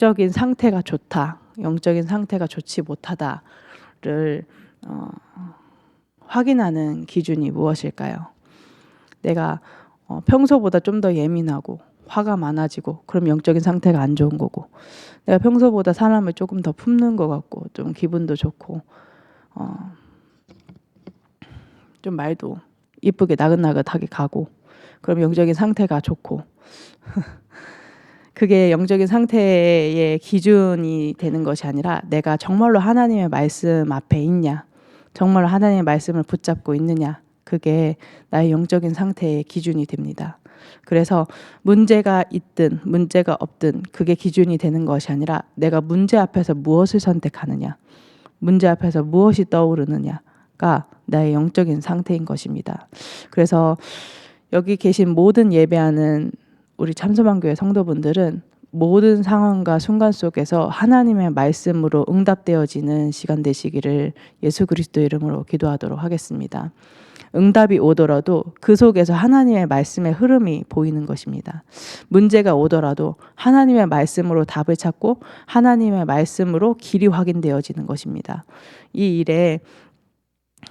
영적인 상태가 좋다, 영적인 상태가 좋지 못하다를 확인하는 기준이 무엇일까요? 내가 평소보다 좀 더 예민하고 화가 많아지고 그럼 영적인 상태가 안 좋은 거고, 내가 평소보다 사람을 조금 더 품는 것 같고 좀 기분도 좋고 좀 말도 이쁘게 나긋나긋하게 가고 그럼 영적인 상태가 좋고 그게 영적인 상태의 기준이 되는 것이 아니라 내가 정말로 하나님의 말씀 앞에 있냐, 정말로 하나님의 말씀을 붙잡고 있느냐, 그게 나의 영적인 상태의 기준이 됩니다. 그래서 문제가 있든 문제가 없든 그게 기준이 되는 것이 아니라 내가 문제 앞에서 무엇을 선택하느냐, 문제 앞에서 무엇이 떠오르느냐가 나의 영적인 상태인 것입니다. 그래서 여기 계신 모든 예배하는 우리 참소망교회 성도분들은 모든 상황과 순간 속에서 하나님의 말씀으로 응답되어지는 시간 되시기를 예수 그리스도 이름으로 기도하도록 하겠습니다. 응답이 오더라도 그 속에서 하나님의 말씀의 흐름이 보이는 것입니다. 문제가 오더라도 하나님의 말씀으로 답을 찾고 하나님의 말씀으로 길이 확인되어지는 것입니다. 이 일에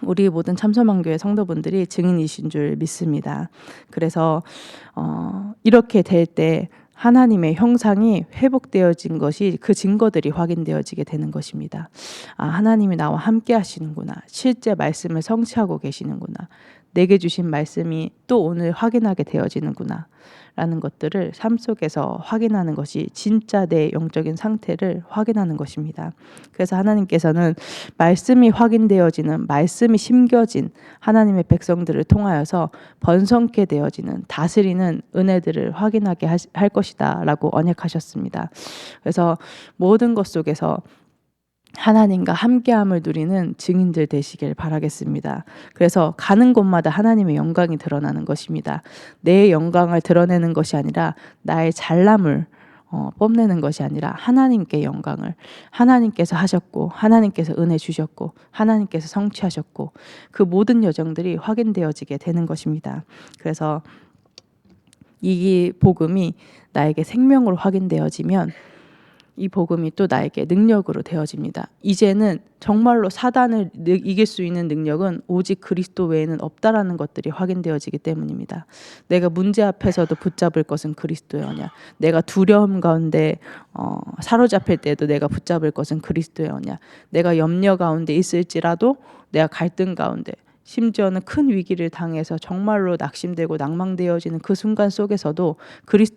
우리 모든 참소망교회 성도분들이 증인이신 줄 믿습니다. 그래서 이렇게 될 때 하나님의 형상이 회복되어진 것이 그 증거들이 확인되어지게 되는 것입니다. 아, 하나님이 나와 함께 하시는구나. 실제 말씀을 성취하고 계시는구나. 내게 주신 말씀이 또 오늘 확인하게 되어지는구나. 라는 것들을 삶 속에서 확인하는 것이 진짜 내 영적인 상태를 확인하는 것입니다. 그래서 하나님께서는 말씀이 확인되어지는, 말씀이 심겨진 하나님의 백성들을 통하여서 번성케 되어지는, 다스리는 은혜들을 확인하게 할 것이다 라고 언약하셨습니다. 그래서 모든 것 속에서 하나님과 함께함을 누리는 증인들 되시길 바라겠습니다. 그래서 가는 곳마다 하나님의 영광이 드러나는 것입니다. 내 영광을 드러내는 것이 아니라 나의 잘남을 뽐내는 것이 아니라 하나님께 영광을, 하나님께서 하셨고 하나님께서 은혜 주셨고 하나님께서 성취하셨고 그 모든 여정들이 확인되어지게 되는 것입니다. 그래서 이 복음이 나에게 생명으로 확인되어지면 이 복음이 또 나에게 능력으로 되어집니다. 이제는 정말로 사단을 이길 수 있는 능력은 오직 그리스도 외에는 없다라는 것들이 확인되어지기 때문입니다. 내가 문제 앞에서도 붙잡을 것은 그리스도의 언약, 내가 두려움 가운데 사로잡힐 때도 내가 붙잡을 것은 그리스도의 언약, 내가 염려 가운데 있을지라도 내가 갈등 가운데 심지어는 큰 위기를 당해서 정말로 낙심되고 낭망되어지는 그 순간 속에서도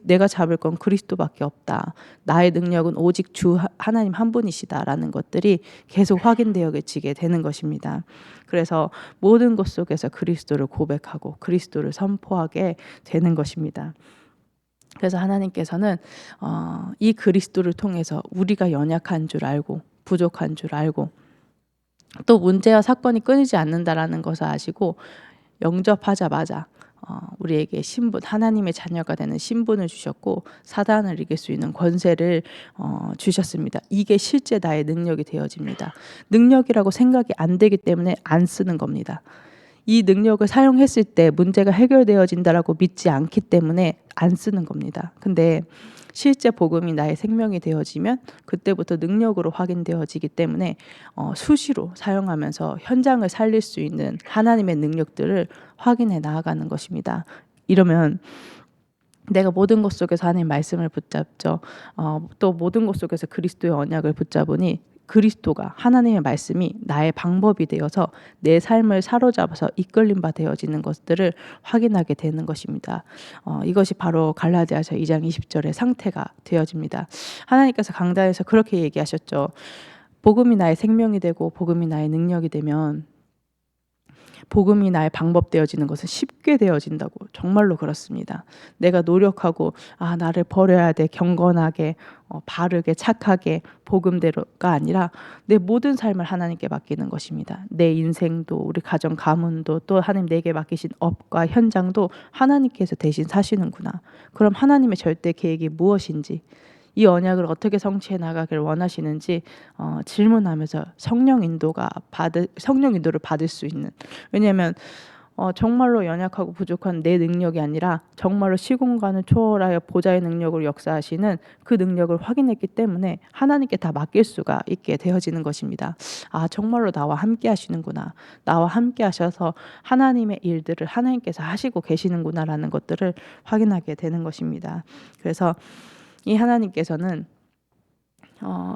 내가 잡을 건 그리스도밖에 없다. 나의 능력은 오직 주 하나님 한 분이시다라는 것들이 계속 확인되어지게 되는 것입니다. 그래서 모든 것 속에서 그리스도를 고백하고 그리스도를 선포하게 되는 것입니다. 그래서 하나님께서는 이 그리스도를 통해서 우리가 연약한 줄 알고 부족한 줄 알고 또 문제와 사건이 끊이지 않는다라는 것을 아시고 영접하자마자 우리에게 신분, 하나님의 자녀가 되는 신분을 주셨고 사단을 이길 수 있는 권세를 주셨습니다. 이게 실제 나의 능력이 되어집니다. 능력이라고 생각이 안 되기 때문에 안 쓰는 겁니다. 이 능력을 사용했을 때 문제가 해결되어진다라고 믿지 않기 때문에 안 쓰는 겁니다. 근데 실제 복음이 나의 생명이 되어지면 그때부터 능력으로 확인되어지기 때문에 수시로 사용하면서 현장을 살릴 수 있는 하나님의 능력들을 확인해 나아가는 것입니다. 이러면 내가 모든 것 속에서 하나님의 말씀을 붙잡죠. 또 모든 것 속에서 그리스도의 언약을 붙잡으니 그리스도가, 하나님의 말씀이 나의 방법이 되어서 내 삶을 사로잡아서 이끌림 바 되어지는 것들을 확인하게 되는 것입니다. 이것이 바로 갈라디아서 2장 20절의 상태가 되어집니다. 하나님께서 강단에서 그렇게 얘기하셨죠. 복음이 나의 생명이 되고 복음이 나의 능력이 되면 복음이 나의 방법 되어지는 것은 쉽게 되어진다고. 정말로 그렇습니다. 내가 노력하고 나를 버려야 돼, 경건하게 바르게 착하게 복음대로가 아니라 내 모든 삶을 하나님께 맡기는 것입니다. 내 인생도 우리 가정 가문도 또 하나님 내게 맡기신 업과 현장도 하나님께서 대신 사시는구나. 그럼 하나님의 절대 계획이 무엇인지, 이 언약을 어떻게 성취해 나가길 원하시는지 질문하면서 성령 인도를 받을 수 있는, 왜냐하면 정말로 연약하고 부족한 내 능력이 아니라 정말로 시공간을 초월하여 보좌의 능력으로 역사하시는 그 능력을 확인했기 때문에 하나님께 다 맡길 수가 있게 되어지는 것입니다. 정말로 나와 함께 하시는구나. 나와 함께 하셔서 하나님의 일들을 하나님께서 하시고 계시는구나라는 것들을 확인하게 되는 것입니다. 그래서 이 하나님께서는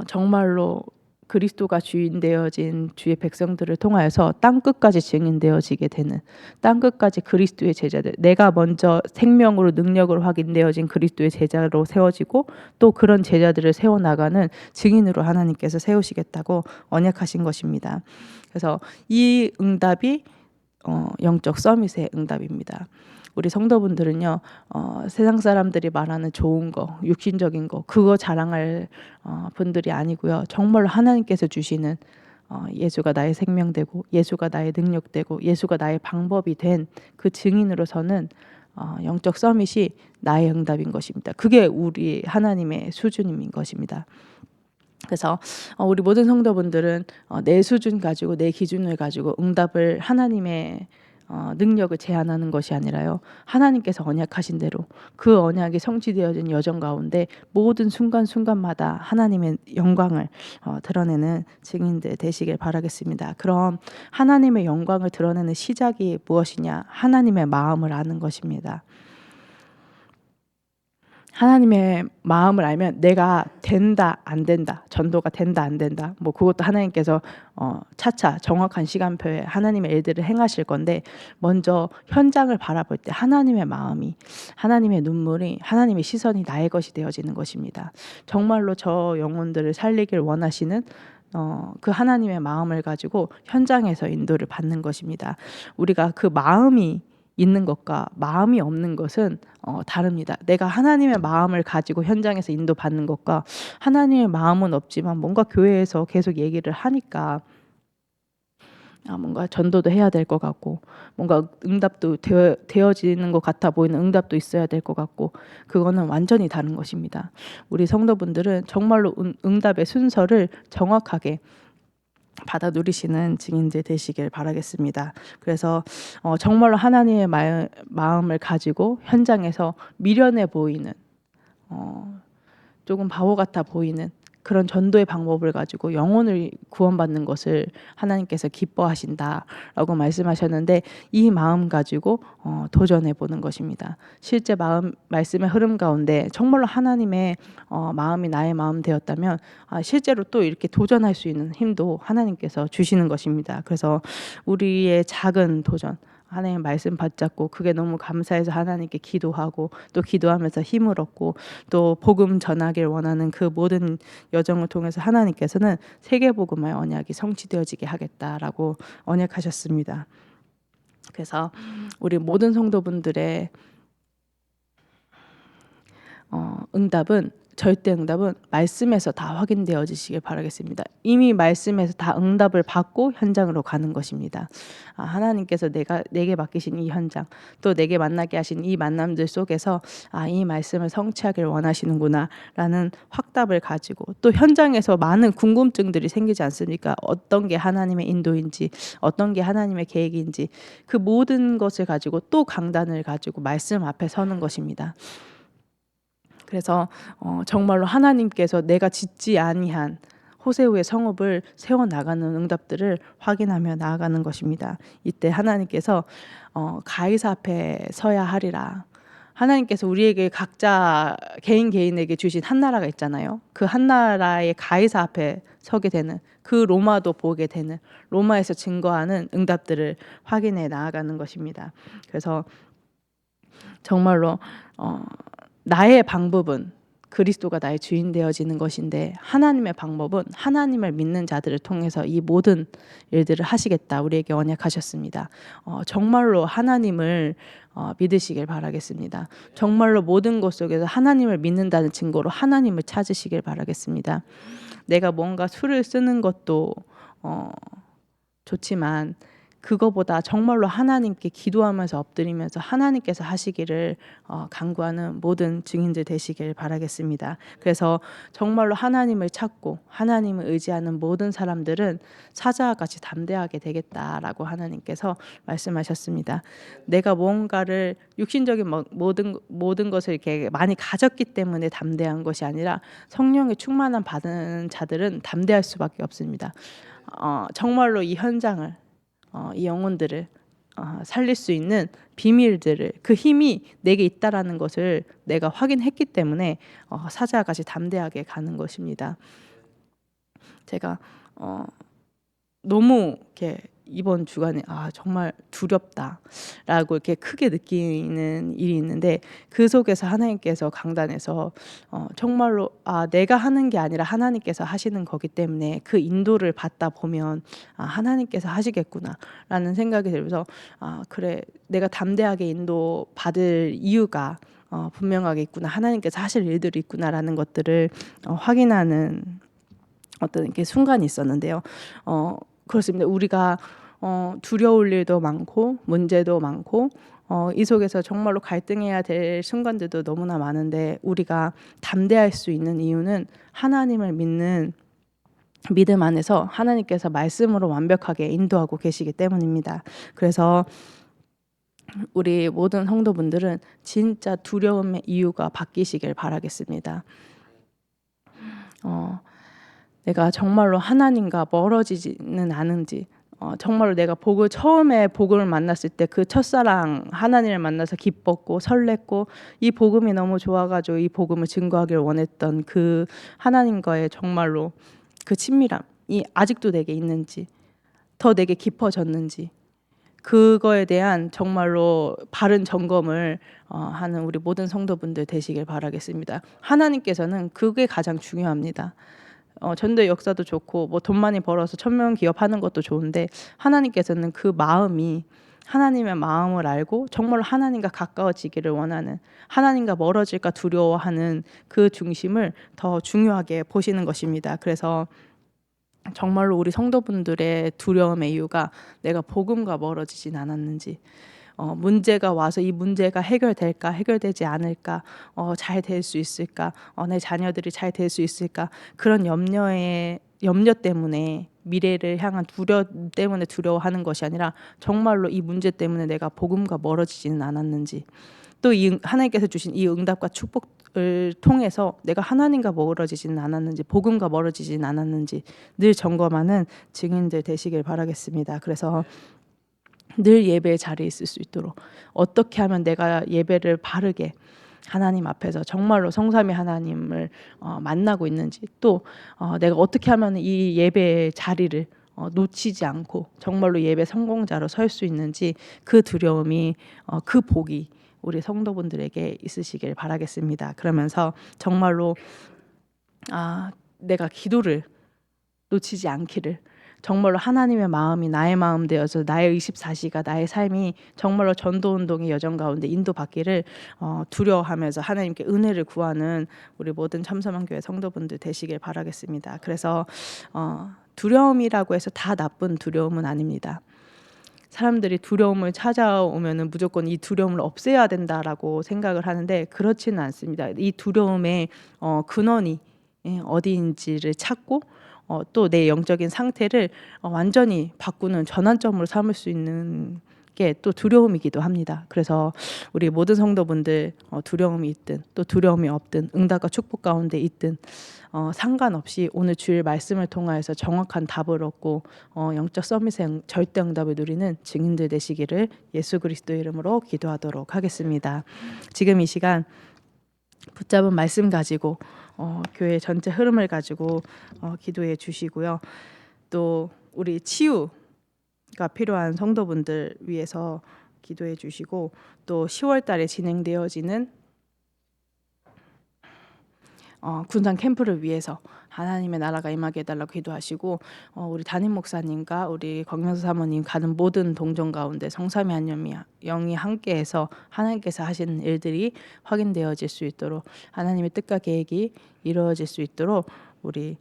정말로 그리스도가 주인 되어진 주의 백성들을 통하여서 땅끝까지 증인되어지게 되는, 땅끝까지 그리스도의 제자들, 내가 먼저 생명으로 능력으로 확인되어진 그리스도의 제자로 세워지고 또 그런 제자들을 세워나가는 증인으로 하나님께서 세우시겠다고 언약하신 것입니다. 그래서 이 응답이 영적 서밋의 응답입니다. 우리 성도분들은요, 세상 사람들이 말하는 좋은 거, 육신적인 거, 그거 자랑할 분들이 아니고요. 정말로 하나님께서 주시는 예수가 나의 생명되고 예수가 나의 능력되고 예수가 나의 방법이 된 그 증인으로서는 영적 서밋이 나의 응답인 것입니다. 그게 우리 하나님의 수준인 것입니다. 그래서 우리 모든 성도분들은 내 수준 가지고 내 기준을 가지고 응답을 하나님의 능력을 제한하는 것이 아니라요. 하나님께서 언약하신 대로 그 언약이 성취되어진 여정 가운데 모든 순간순간마다 하나님의 영광을 드러내는 증인들 되시길 바라겠습니다. 그럼 하나님의 영광을 드러내는 시작이 무엇이냐? 하나님의 마음을 아는 것입니다. 하나님의 마음을 알면 내가 된다 안 된다, 전도가 된다 안 된다, 뭐 그것도 하나님께서 차차 정확한 시간표에 하나님의 일들을 행하실 건데, 먼저 현장을 바라볼 때 하나님의 마음이, 하나님의 눈물이, 하나님의 시선이 나의 것이 되어지는 것입니다. 정말로 저 영혼들을 살리길 원하시는 그 하나님의 마음을 가지고 현장에서 인도를 받는 것입니다. 우리가 그 마음이 있는 것과 마음이 없는 것은 다릅니다. 내가 하나님의 마음을 가지고 현장에서 인도받는 것과 하나님의 마음은 없지만 뭔가 교회에서 계속 얘기를 하니까 뭔가 전도도 해야 될 것 같고 뭔가 응답도 되어지는 것 같아 보이는 응답도 있어야 될 것 같고, 그거는 완전히 다른 것입니다. 우리 성도분들은 정말로 응답의 순서를 정확하게 받아 누리시는 증인들 되시길 바라겠습니다. 그래서 정말로 하나님의 마음을 가지고 현장에서 미련해 보이는, 조금 바보 같아 보이는 그런 전도의 방법을 가지고 영혼을 구원받는 것을 하나님께서 기뻐하신다라고 말씀하셨는데, 이 마음 가지고 도전해 보는 것입니다. 실제 말씀의 흐름 가운데 정말로 하나님의 마음이 나의 마음 되었다면 실제로 또 이렇게 도전할 수 있는 힘도 하나님께서 주시는 것입니다. 그래서 우리의 작은 도전, 하나님 말씀 받잡고 그게 너무 감사해서 하나님께 기도하고 또 기도하면서 힘을 얻고 또 복음 전하길 원하는 그 모든 여정을 통해서 하나님께서는 세계복음의 언약이 성취되어지게 하겠다라고 언약하셨습니다. 그래서 우리 모든 성도분들의 응답은, 절대 응답은 말씀에서 다 확인되어지시길 바라겠습니다. 이미 말씀에서 다 응답을 받고 현장으로 가는 것입니다. 하나님께서 내게 맡기신 이 현장, 또 내게 만나게 하신 이 만남들 속에서 이 말씀을 성취하길 원하시는구나 라는 확답을 가지고, 또 현장에서 많은 궁금증들이 생기지 않습니까? 어떤 게 하나님의 인도인지, 어떤 게 하나님의 계획인지, 그 모든 것을 가지고 또 강단을 가지고 말씀 앞에 서는 것입니다. 그래서 정말로 하나님께서 내가 짓지 아니한 호세우의 성읍을 세워나가는 응답들을 확인하며 나아가는 것입니다. 이때 하나님께서 가이사 앞에 서야 하리라. 하나님께서 우리에게 각자 개인에게 주신 한 나라가 있잖아요. 그 한 나라의 가이사 앞에 서게 되는, 그 로마도 보게 되는, 로마에서 증거하는 응답들을 확인해 나아가는 것입니다. 그래서 정말로 나의 방법은 그리스도가 나의 주인 되어지는 것인데, 하나님의 방법은 하나님을 믿는 자들을 통해서 이 모든 일들을 하시겠다 우리에게 언약하셨습니다. 정말로 하나님을 믿으시길 바라겠습니다. 정말로 모든 것 속에서 하나님을 믿는다는 증거로 하나님을 찾으시길 바라겠습니다. 내가 뭔가 수를 쓰는 것도 좋지만 그거보다 정말로 하나님께 기도하면서 엎드리면서 하나님께서 하시기를 간구하는 모든 증인들 되시길 바라겠습니다. 그래서 정말로 하나님을 찾고 하나님을 의지하는 모든 사람들은 사자와 같이 담대하게 되겠다라고 하나님께서 말씀하셨습니다. 내가 무언가를 육신적인 모든 것을 이렇게 많이 가졌기 때문에 담대한 것이 아니라 성령의 충만함 받은 자들은 담대할 수밖에 없습니다. 정말로 이 현장을 이 영혼들을 살릴 수 있는 비밀들을 그 힘이 내게 있다라는 것을 내가 확인했기 때문에 사자와 같이 담대하게 가는 것입니다. 제가 너무 이렇게 이번 주간에 정말 두렵다라고 이렇게 크게 느끼는 일이 있는데 그 속에서 하나님께서 강단에서 정말로 내가 하는 게 아니라 하나님께서 하시는 거기 때문에 그 인도를 받다 보면 하나님께서 하시겠구나라는 생각이 들면서 그래 내가 담대하게 인도 받을 이유가 분명하게 있구나 하나님께서 하실 일들이 있구나라는 것들을 확인하는 어떤 이렇게 순간이 있었는데요. 그렇습니다. 우리가 두려울 일도 많고 문제도 많고 이 속에서 정말로 갈등해야 될 순간들도 너무나 많은데 우리가 담대할 수 있는 이유는 하나님을 믿는 믿음 안에서 하나님께서 말씀으로 완벽하게 인도하고 계시기 때문입니다. 그래서 우리 모든 성도분들은 진짜 두려움의 이유가 바뀌시길 바라겠습니다. 내가 정말로 하나님과 멀어지지는 않은지 정말로 내가 처음에 복음을 만났을 때 그 첫사랑 하나님을 만나서 기뻤고 설렜고 이 복음이 너무 좋아가지고 이 복음을 증거하기를 원했던 그 하나님과의 정말로 그 친밀함이 아직도 내게 있는지 더 내게 깊어졌는지 그거에 대한 정말로 바른 점검을 하는 우리 모든 성도분들 되시길 바라겠습니다. 하나님께서는 그게 가장 중요합니다. 전도의 역사도 좋고 뭐 돈 많이 벌어서 1000명 기업하는 것도 좋은데 하나님께서는 그 마음이 하나님의 마음을 알고 정말로 하나님과 가까워지기를 원하는 하나님과 멀어질까 두려워하는 그 중심을 더 중요하게 보시는 것입니다. 그래서 정말로 우리 성도분들의 두려움의 이유가 내가 복음과 멀어지진 않았는지 문제가 와서 이 문제가 해결될까 해결되지 않을까 잘 될 수 있을까 내 자녀들이 잘 될 수 있을까 그런 염려 때문에 미래를 향한 두려움 때문에 두려워하는 것이 아니라 정말로 이 문제 때문에 내가 복음과 멀어지지는 않았는지 또 이 하나님께서 주신 이 응답과 축복을 통해서 내가 하나님과 멀어지지는 않았는지 복음과 멀어지지는 않았는지 늘 점검하는 증인들 되시길 바라겠습니다. 그래서 늘 예배의 자리에 있을 수 있도록 어떻게 하면 내가 예배를 바르게 하나님 앞에서 정말로 성삼위 하나님을 만나고 있는지 또 내가 어떻게 하면 이 예배의 자리를 놓치지 않고 정말로 예배 성공자로 설 수 있는지 그 두려움이 그 복이 우리 성도분들에게 있으시길 바라겠습니다. 그러면서 정말로 내가 기도를 놓치지 않기를 정말로 하나님의 마음이 나의 마음 되어서 나의 24시가 나의 삶이 정말로 전도운동의 여정 가운데 인도받기를 두려워하면서 하나님께 은혜를 구하는 우리 모든 참선한교회 성도분들 되시길 바라겠습니다. 그래서 두려움이라고 해서 다 나쁜 두려움은 아닙니다. 사람들이 두려움을 찾아오면은 무조건 이 두려움을 없애야 된다라고 생각을 하는데 그렇지는 않습니다. 이 두려움의 근원이 어디인지를 찾고 또 내 영적인 상태를 완전히 바꾸는 전환점으로 삼을 수 있는 게 또 두려움이기도 합니다. 그래서 우리 모든 성도분들 두려움이 있든 또 두려움이 없든 응답과 축복 가운데 있든 상관없이 오늘 주일 말씀을 통하여서 정확한 답을 얻고 영적 서밋의 절대 응답을 누리는 증인들 되시기를 예수 그리스도의 이름으로 기도하도록 하겠습니다. 지금 이 시간 붙잡은 말씀 가지고 교회 전체 흐름을 가지고 기도해 주시고요. 또 우리 치유가 필요한 성도분들 위해서 기도해 주시고 또 10월 달에 진행되어지는 군산 캠프를 위해서 하나님의 나라가 임하게 해달라고 기도하시고 우리 담임 목사님과 우리 광명수 사모님 가는 모든 동정 가운데 성삼위 하나님이 영이 함께해서 하나님께서 하시는 일들이 확인되어질 수 있도록 하나님의 뜻과 계획이 이루어질 수 있도록 우리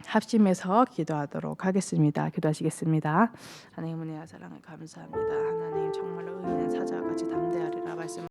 합심해서 기도하도록 하겠습니다. 기도하시겠습니다. 하나님 은혜와 사랑을 감사합니다. 하나님 정말로 의인은 사자와 같이 담대하리라 말씀